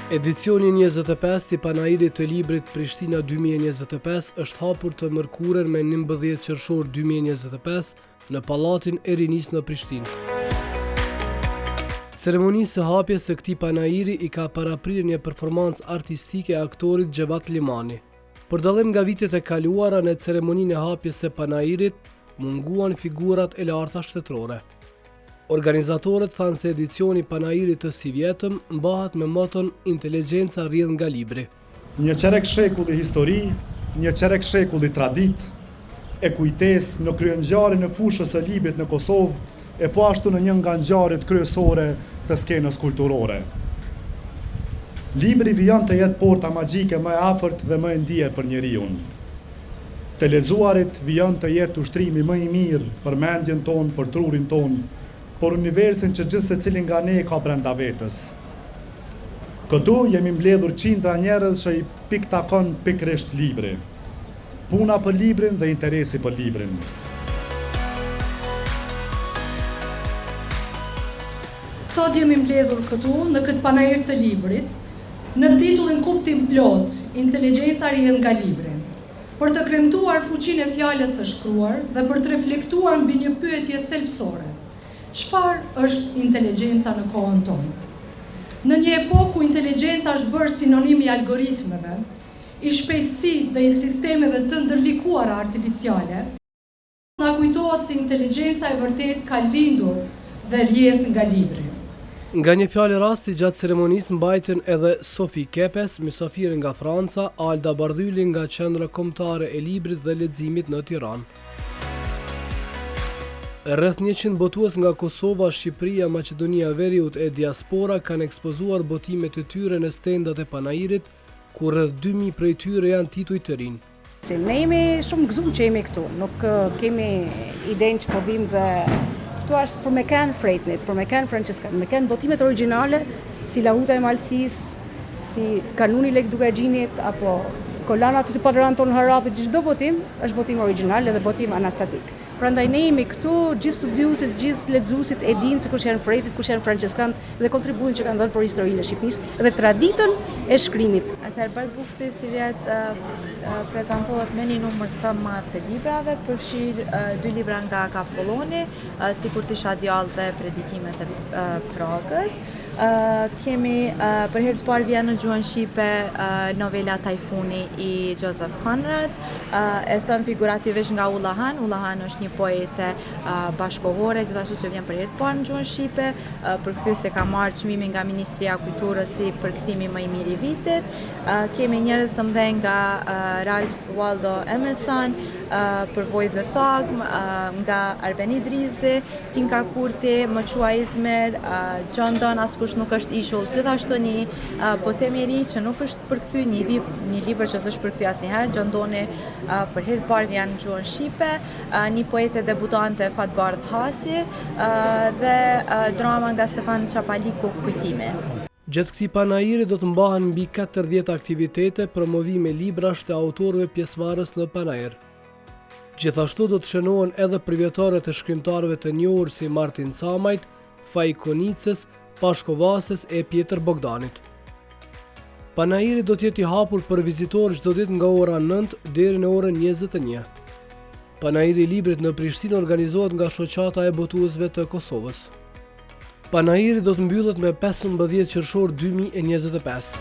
Edicioni 25 i panairit të librit Prishtina 2025 është hapur të mërkurën me 19 qershor 2025 në Pallatin e Rinisë në Prishtinë. Ceremonisë së hapjes së këtij panairi i ka paraprirë një performancë artistike e aktorit Xhevat Limani. Për dallim nga vitet e kaluara në ceremoninë e hapjes së panairit, munguan figurat e larta shtetërore. Organizatorët thanë se edicioni panairit të si vjetëm mbahet me moton Inteligjenca rrjedh nga libri. Një qerek shekulli histori, një qerek shekulli tradit, e kujtes në kryengjarjen e fushës së librit në Kosovë, e po ashtu në një nga ngjarjet kryesore të skenës kulturore. Libri vijon të jetë porta magjike më e afërt dhe më e ndier për njeriu. Të lexuarit vijon të jetë ushtrimi më i mirë për mendjen tonë, për trurin tonë, por universin që gjithë secili nga ne ka brenda vetës. Këtu jemi mbledhur qindra njerëz që i piktakon pikërisht libri. Puna për librin dhe interesi për librin. Sot jemi mbledhur këtu në këtë panair të librit, në titullin Kuptim plot, Inteligjenca rrjedh nga libri, për të kremtuar fuqinë e fjalës së shkruar dhe për të reflektuar mbi një pyetje thelbësore. Çfarë është inteligjenca në kohën tonë? Në një epokë ku inteligjenca është bërë sinonim i algoritmeve, i shpejtësisë dhe i sistemeve të ndërlikuara artificiale, na kujtohet se inteligjenca e vërtet ka lindur dhe rrjedh nga libri. Nga një fjalë rasti gjatë ceremonisë mbajtën edhe Sofi Kepes, mysafirë nga Franca, Alda Bardhyli nga Qendra Kombëtare e Librit dhe Leximit në Tiranë. Rreth 100 botues nga Kosova, Shqipëria, Maqedonia Veriut e diaspora kanë ekspozuar botimet e tyre në stendat e panairit, ku rreth 2000 prej tyre janë tituj të rinj. Ne jemi shumë gëzuar që jemi këtu, nuk kemi idenë që po vim dhe këtu është për me kanë Frejtnit, për me kanë Francesca, me kanë botimet origjinale, si Lahuta e Malësisë, si Kanuni Lek Dugaxhinit, apo Kolana të Padran tonë Harapit, çdo botim është botim origjinal dhe botim anastatik. Prandaj ne jemi këtu, gjithë studiuesit, gjithë lexuesit e dinë se kush janë Frejtit, kush janë Franceskanët dhe kontributin që kanë dhënë për historinë e Shqipërisë dhe traditën e shkrimit. Atëherë Barbufsi si vjet prezantohet me një numër të madh të librave, përfshir 2 libra nga Kapolloni, sikur të isha djallë dhe predikimet e Pragës. Kemi për herë të parë vjen në gjuhën shqipe novela Tajfuni i Joseph Conrad, e thënë figurativisht nga Ulla Han. Ulla Han është një poete bashkohore, gjithashtu që vjen për herë të parë në gjuhën shqipe, përkthyese ka marrë çmimin nga Ministria e Kulturës si përkthimi më i mirë i vitit. Kemi njerëz të mëdhenj nga Ralph Waldo Emerson, Përvojë dhe Thagm, nga Arben Idrizi, Tinka Kurti, Më Qua Izmir, John Donne, askush nuk është ishull, gjithashtu një botem i ri që nuk është përkthy, një libër që s'është përkthy asnjëherë, John Donne për herë të parë vjen në gjuhën shqipe, një poete debutante Fatbardh Hasi dhe drama nga Stefan Çapaliku, Kujtime. Gjatë këtij panairi do të mbahen mbi 40 aktivitete promovime librash të autorëve pjesëmarrës në panair. Gjithashtu do të shënohen edhe përvjetoret e shkrimtarëve të njohur si Martin Camajt, Faj Konicës, Pashko Vases e Pjetër Bogdanit. Panairi do të jetë i hapur për vizitorë çdo ditë nga ora 9 deri në orën 21. Panairi i librit në Prishtinë organizohet nga Shoqata e Botuesve të Kosovës. Panairi do të mbyllet me 15 qershor 2025.